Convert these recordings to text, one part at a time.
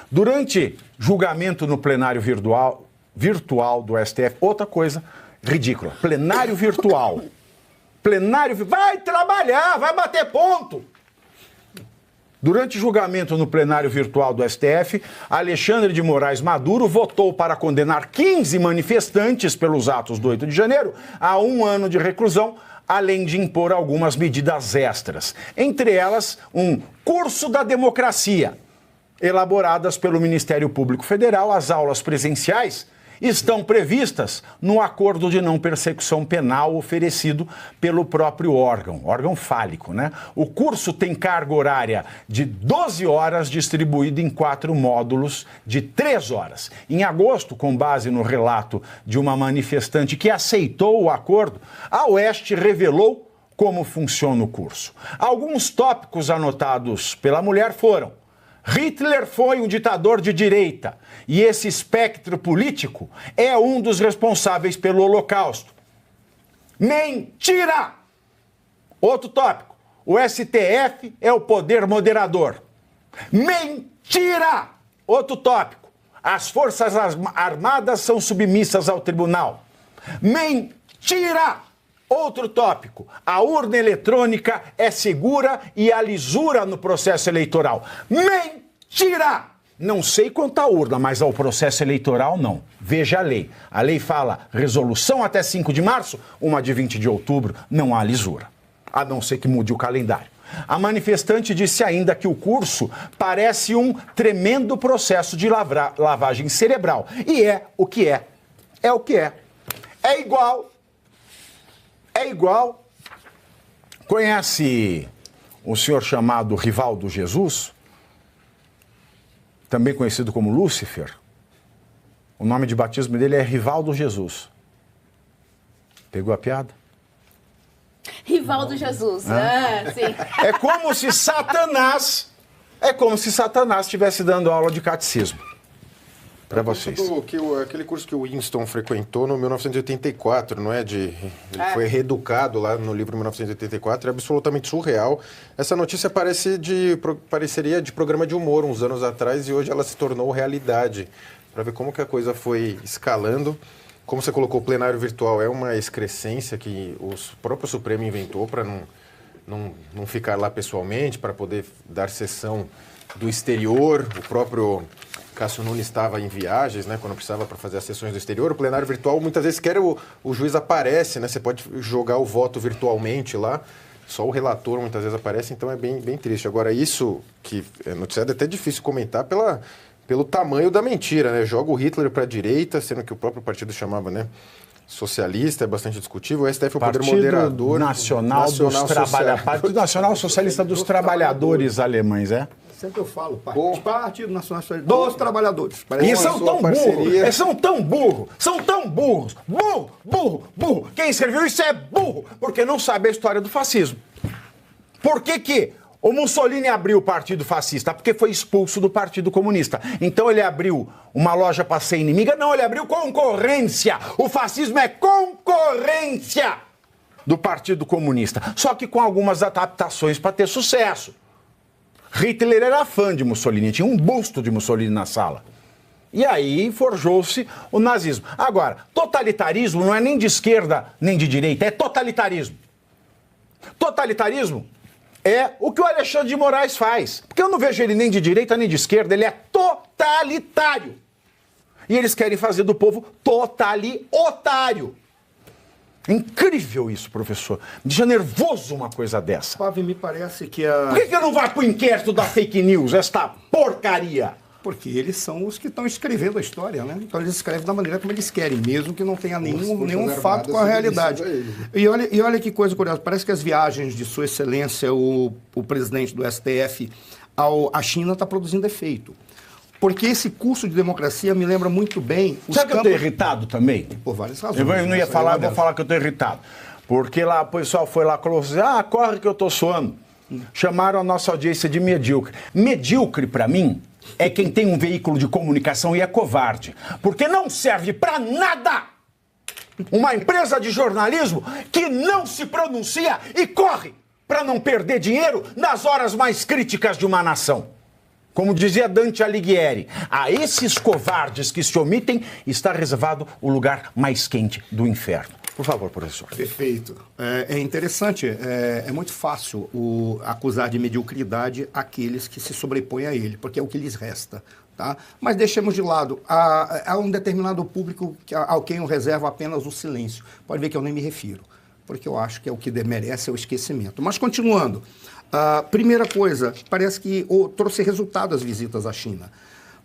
Durante julgamento no plenário virtual do STF, outra coisa ridícula, plenário virtual. Vai trabalhar, vai bater ponto. Durante julgamento no plenário virtual do STF, Alexandre de Moraes Maduro votou para condenar 15 manifestantes pelos atos do 8 de janeiro a 1 ano de reclusão, além de impor algumas medidas extras. Entre elas, um curso da democracia. Elaboradas pelo Ministério Público Federal, as aulas presenciais estão previstas no acordo de não persecução penal oferecido pelo próprio órgão fálico, né? O curso tem carga horária de 12 horas distribuído em 4 módulos de 3 horas. Em agosto, com base no relato de uma manifestante que aceitou o acordo, a Oeste revelou como funciona o curso. Alguns tópicos anotados pela mulher foram: Hitler foi um ditador de direita e esse espectro político é um dos responsáveis pelo Holocausto. Mentira! Outro tópico: o STF é o poder moderador. Mentira! Outro tópico: as Forças Armadas são submissas ao tribunal. Mentira! Outro tópico: a urna eletrônica é segura e há lisura no processo eleitoral. Mentira! Não sei quanto à urna, mas ao processo eleitoral não. Veja a lei. A lei fala resolução até 5 de março, uma de 20 de outubro, não há lisura. A não ser que mude o calendário. A manifestante disse ainda que o curso parece um tremendo processo de lavagem cerebral. E é o que é. É o que é. É igual. Conhece o senhor chamado Rivaldo Jesus? Também conhecido como Lúcifer. O nome de batismo dele é Rivaldo Jesus. Pegou a piada? Rivaldo Jesus, sim. É como se Satanás estivesse dando aula de catecismo. Para vocês. Aquele curso que o Winston frequentou no 1984, não é? Ele foi reeducado lá no livro 1984, é absolutamente surreal. Essa notícia pareceria de programa de humor uns anos atrás e hoje ela se tornou realidade. Para ver como que a coisa foi escalando. Como você colocou, o plenário virtual é uma excrescência que o próprio Supremo inventou para não ficar lá pessoalmente, para poder dar sessão do exterior. O próprio Cássio Nunes estava em viagens, né, quando precisava para fazer as sessões do exterior. O plenário virtual, muitas vezes, o juiz aparece, né, você pode jogar o voto virtualmente lá, só o relator muitas vezes aparece, então é bem, bem triste. Agora, isso que é noticiado é até difícil comentar pelo tamanho da mentira, né? Joga o Hitler para a direita, sendo que o próprio partido chamava, né, socialista, é bastante discutível. O STF é o poder moderador. Partido Nacional Socialista dos Trabalhadores Alemães, é? Sempre eu falo, Partido Nacional Socialista dos Trabalhadores. E são tão burros. Burro. Quem escreveu isso é burro, porque não sabe a história do fascismo. Por que o Mussolini abriu o Partido Fascista? Porque foi expulso do Partido Comunista. Então ele abriu uma loja para ser inimiga? Não, ele abriu concorrência. O fascismo é concorrência do Partido Comunista. Só que com algumas adaptações para ter sucesso. Hitler era fã de Mussolini, tinha um busto de Mussolini na sala. E aí forjou-se o nazismo. Agora, totalitarismo não é nem de esquerda nem de direita, é totalitarismo. Totalitarismo é o que o Alexandre de Moraes faz. Porque eu não vejo ele nem de direita nem de esquerda, ele é totalitário. E eles querem fazer do povo otário. Incrível isso, professor. Me deixa nervoso uma coisa dessa. Pave, me parece que Por que não vai pro inquérito da fake news, esta porcaria? Porque eles são os que estão escrevendo a história, né? Então eles escrevem da maneira como eles querem, mesmo que não tenha nenhum fato com a realidade. E olha que coisa curiosa, parece que as viagens de Sua Excelência, o presidente do STF, à China está produzindo efeito. Porque esse curso de democracia me lembra muito bem... Sabe que eu estou irritado também? Por várias razões. Eu não ia falar, eu vou falar que eu estou irritado. Porque lá o pessoal foi lá e falou assim, corre que eu estou suando. Chamaram a nossa audiência de medíocre. Medíocre, para mim, é quem tem um veículo de comunicação e é covarde. Porque não serve para nada uma empresa de jornalismo que não se pronuncia e corre para não perder dinheiro nas horas mais críticas de uma nação. Como dizia Dante Alighieri, a esses covardes que se omitem está reservado o lugar mais quente do inferno. Por favor, professor. Perfeito. É interessante, é muito fácil acusar de mediocridade aqueles que se sobrepõem a ele, porque é o que lhes resta. Tá? Mas deixemos de lado. Há um determinado público ao quem eu reservo apenas o silêncio. Pode ver que eu nem me refiro, porque eu acho que é o que merece o esquecimento. Mas continuando. Primeira coisa, parece que trouxe resultado as visitas à China,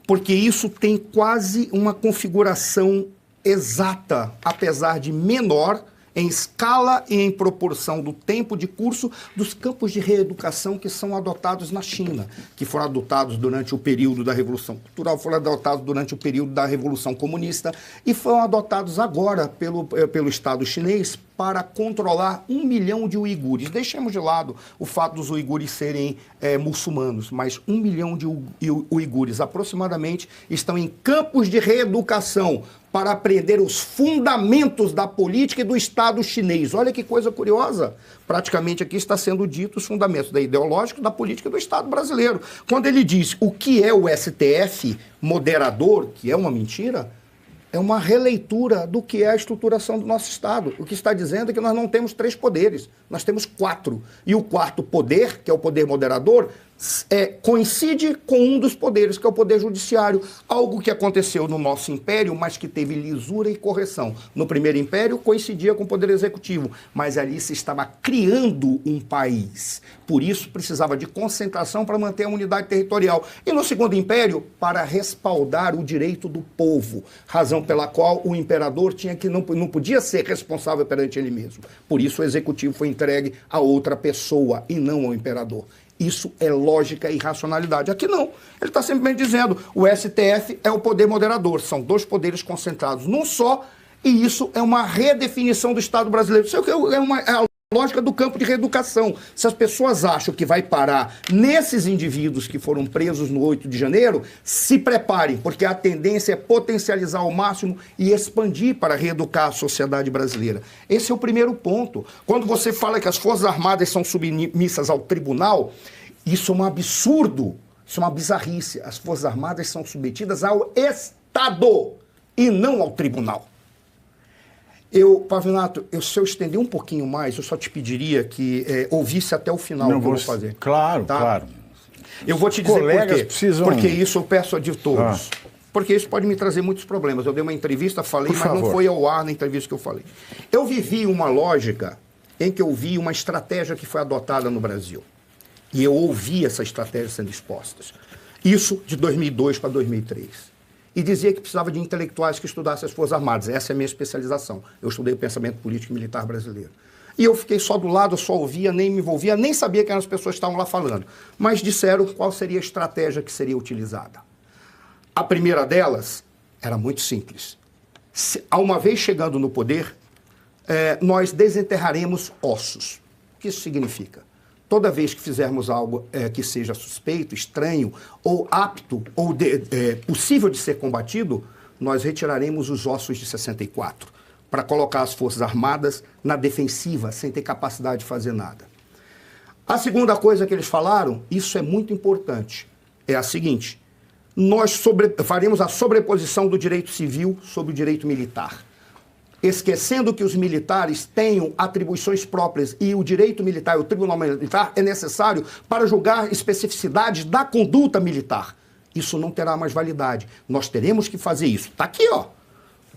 porque isso tem quase uma configuração exata, apesar de menor em escala e em proporção do tempo de curso dos campos de reeducação que são adotados na China, que foram adotados durante o período da Revolução Cultural, foram adotados durante o período da Revolução Comunista e foram adotados agora pelo Estado chinês para controlar 1 milhão de uigures. Deixemos de lado o fato dos uigures serem muçulmanos, mas 1 milhão de uigures aproximadamente estão em campos de reeducação para aprender os fundamentos da política e do Estado chinês. Olha que coisa curiosa. Praticamente aqui está sendo dito os fundamentos da ideológica, da política e do Estado brasileiro. Quando ele diz o que é o STF moderador, que é uma mentira, é uma releitura do que é a estruturação do nosso Estado. O que está dizendo é que nós não temos 3 poderes, nós temos 4. E o 4º poder, que é o poder moderador, coincide com um dos poderes, que é o poder judiciário. Algo que aconteceu no nosso império, mas que teve lisura e correção. No primeiro império, coincidia com o poder executivo, mas ali se estava criando um país. Por isso, precisava de concentração para manter a unidade territorial. E no segundo império, para respaldar o direito do povo, razão pela qual o imperador não podia ser responsável perante ele mesmo. Por isso, o executivo foi entregue a outra pessoa e não ao imperador. Isso é lógica e racionalidade. Aqui não. Ele está simplesmente dizendo o STF é o poder moderador. São 2 poderes concentrados num só, e isso é uma redefinição do Estado brasileiro. Isso é a lógica do campo de reeducação. Se as pessoas acham que vai parar nesses indivíduos que foram presos no 8 de janeiro, se preparem, porque a tendência é potencializar ao máximo e expandir para reeducar a sociedade brasileira. Esse é o primeiro ponto. Quando você fala que as Forças Armadas são submissas ao tribunal, isso é um absurdo, isso é uma bizarrice. As Forças Armadas são submetidas ao Estado e não ao tribunal. Pavinato, se eu estender um pouquinho mais, eu só te pediria que ouvisse até o final o que eu vou fazer. Claro, tá? Claro. Eu vou te dizer por quê. Precisam... Porque isso eu peço de todos. Porque isso pode me trazer muitos problemas. Eu dei uma entrevista, falei, mas não foi ao ar na entrevista que eu falei. Eu vivi uma lógica em que eu vi uma estratégia que foi adotada no Brasil. E eu ouvi essa estratégia sendo exposta. Isso de 2002 para 2003. E dizia que precisava de intelectuais que estudassem as Forças Armadas. Essa é a minha especialização. Eu estudei o pensamento político e militar brasileiro. E eu fiquei só do lado, eu só ouvia, nem me envolvia, nem sabia quem as pessoas estavam lá falando. Mas disseram qual seria a estratégia que seria utilizada. A primeira delas era muito simples. Uma vez chegando no poder, nós desenterraremos ossos. O que isso significa? Toda vez que fizermos algo que seja suspeito, estranho, ou apto, ou possível de ser combatido, nós retiraremos os ossos de 64, para colocar as Forças Armadas na defensiva, sem ter capacidade de fazer nada. A segunda coisa que eles falaram, isso é muito importante, é a seguinte: nós faremos a sobreposição do direito civil sobre o direito militar, esquecendo que os militares tenham atribuições próprias e o direito militar, o tribunal militar, é necessário para julgar especificidades da conduta militar. Isso não terá mais validade. Nós teremos que fazer isso. Está aqui, ó.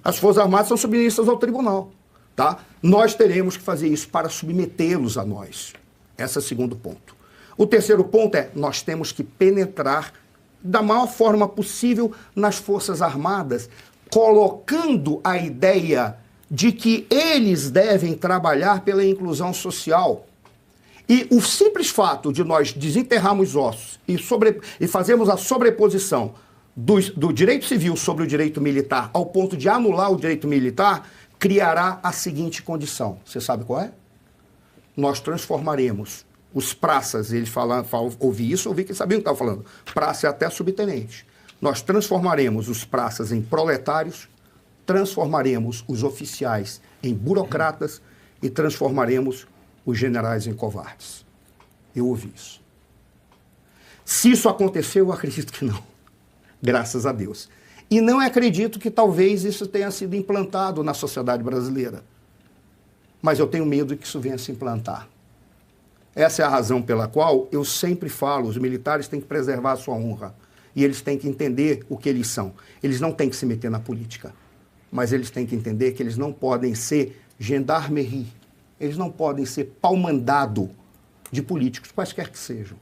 As Forças Armadas são submissas ao tribunal. Tá? Nós teremos que fazer isso para submetê-los a nós. Esse é o segundo ponto. O terceiro ponto é, nós temos que penetrar da maior forma possível nas Forças Armadas, colocando a ideia de que eles devem trabalhar pela inclusão social. E o simples fato de nós desenterrarmos ossos e fazermos a sobreposição do direito civil sobre o direito militar ao ponto de anular o direito militar, criará a seguinte condição. Você sabe qual é? Nós transformaremos os praças, ele ouvi isso, ouvi que sabiam o que estava falando. Praça é até subtenente. Nós transformaremos os praças em proletários, transformaremos os oficiais em burocratas e transformaremos os generais em covardes. Eu ouvi isso. Se isso aconteceu, eu acredito que não. Graças a Deus. E não acredito que talvez isso tenha sido implantado na sociedade brasileira. Mas eu tenho medo que isso venha a se implantar. Essa é a razão pela qual eu sempre falo, os militares têm que preservar a sua honra. E eles têm que entender o que eles são. Eles não têm que se meter na política. Mas eles têm que entender que eles não podem ser gendarmerie. Eles não podem ser pau-mandado de políticos, quaisquer que sejam.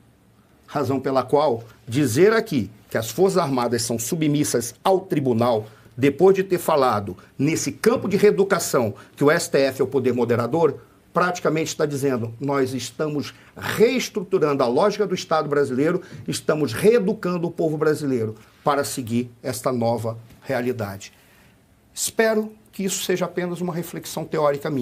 Razão pela qual dizer aqui que as Forças Armadas são submissas ao tribunal, depois de ter falado nesse campo de reeducação que o STF é o poder moderador, praticamente está dizendo, nós estamos reestruturando a lógica do Estado brasileiro, estamos reeducando o povo brasileiro para seguir esta nova realidade. Espero que isso seja apenas uma reflexão teórica minha.